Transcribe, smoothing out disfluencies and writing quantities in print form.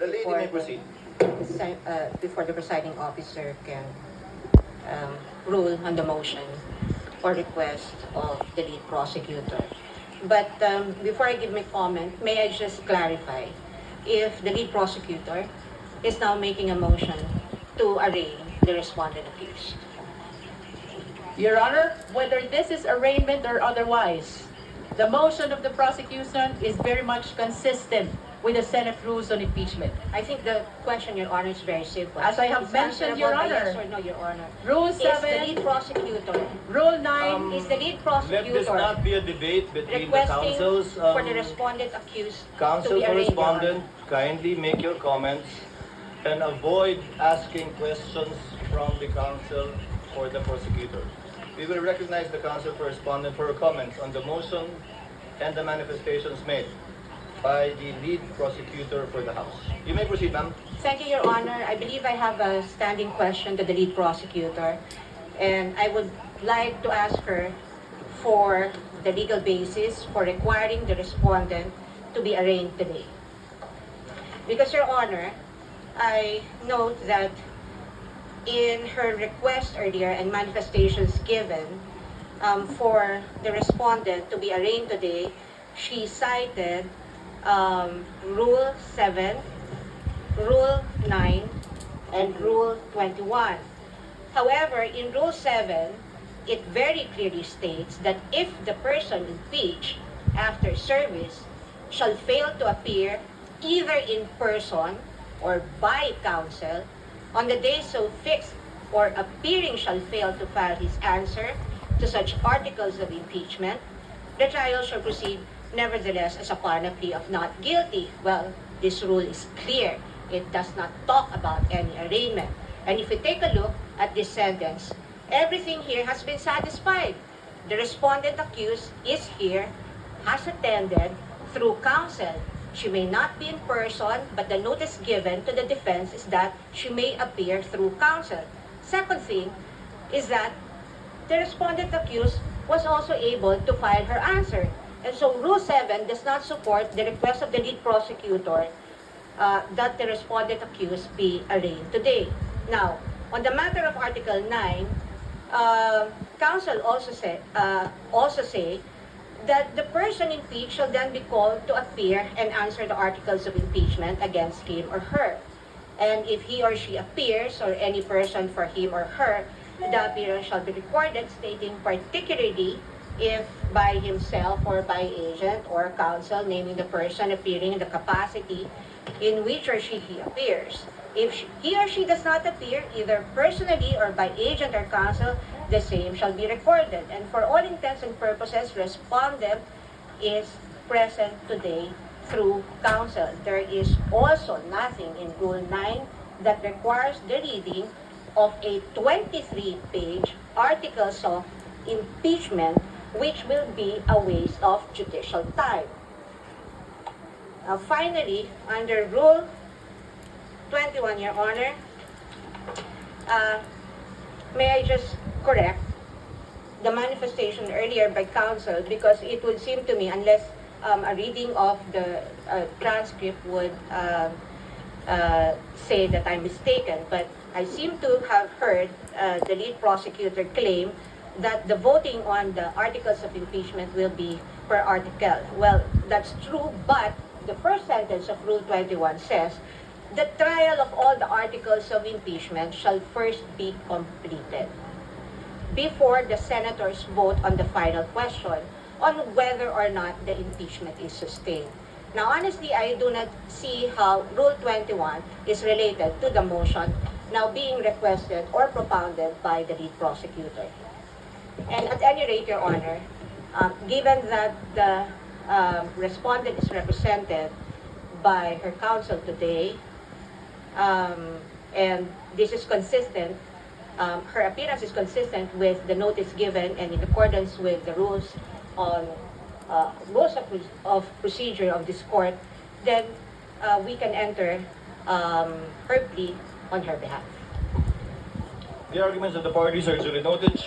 The lady may proceed. Before the presiding officer can rule on the motion or request of the lead prosecutor. But before I give my comment, may I just clarify if the lead prosecutor is now making a motion to arraign the respondent accused. Your Honor, whether this is arraignment or otherwise, the motion of the prosecution is very much consistent with the Senate rules on impeachment. I think the question, Your Honor, is very simple. As I have It's mentioned, answerable Your by Honor. Yes or no, Your Honor. Rule Is the 7, lead prosecutor, Rule 9, is the lead Let prosecutor this not be a debate between the requesting councils. for the respondent accused to Council be arraigned, Your correspondent, Honor. kindly make your comments and avoid asking questions from the council or the prosecutor. We will recognize the council correspondent for comments on the motion and the manifestations made by the lead prosecutor for the House. You may proceed, ma'am. Thank you, Your Honor. I believe I have a standing question to the lead prosecutor, and I would like to ask her for the legal basis for requiring the respondent to be arraigned today. Because, Your Honor, I note that in her request earlier and manifestations given for the respondent to be arraigned today, she cited Rule 7, Rule 9, and Rule 21. However, in Rule 7, it very clearly states that if the person impeached after service shall fail to appear either in person or by counsel on the day so fixed, or appearing shall fail to file his answer to such articles of impeachment, the trial shall proceed nevertheless as upon a plea of not guilty. Well, this rule is clear. It does not talk about any arraignment. And if we take a look at this sentence, everything here has been satisfied. The respondent accused is here, has attended through counsel. She may not be in person, but the notice given to the defense is that she may appear through counsel. Second thing is that the respondent accused was also able to file her answer. And so Rule 7 does not support the request of the lead prosecutor that the respondent accused be arraigned today. Now, on the matter of Article 9, counsel also say that the person impeached shall then be called to appear and answer the articles of impeachment against him or her. And if he or she appears, or any person for him or her, the appearance shall be recorded, stating particularly if by himself or by agent or counsel, naming the person appearing in the capacity in which or he appears. If he or she does not appear, either personally or by agent or counsel, the same shall be recorded. And for all intents and purposes, respondent is present today through counsel. There is also nothing in Rule 9 that requires the reading of a 23-page articles of impeachment, which will be a waste of judicial time. Finally, under Rule 21, Your Honor, may I just correct the manifestation earlier by counsel, because it would seem to me, unless a reading of the transcript would say that I'm mistaken, but I seem to have heard the lead prosecutor claim that the voting on the articles of impeachment will be per article. Well, that's true, but the first sentence of Rule 21 says the trial of all the articles of impeachment shall first be completed before the senators vote on the final question on whether or not the impeachment is sustained. Now, honestly, I do not see how Rule 21 is related to the motion now being requested or propounded by the lead prosecutor. And at any rate, Your Honor, given that the respondent is represented by her counsel today, and this is consistent, her appearance is consistent with the notice given and in accordance with the rules on of procedure of this court, then we can enter her plea on her behalf. The arguments of the parties are duly noted.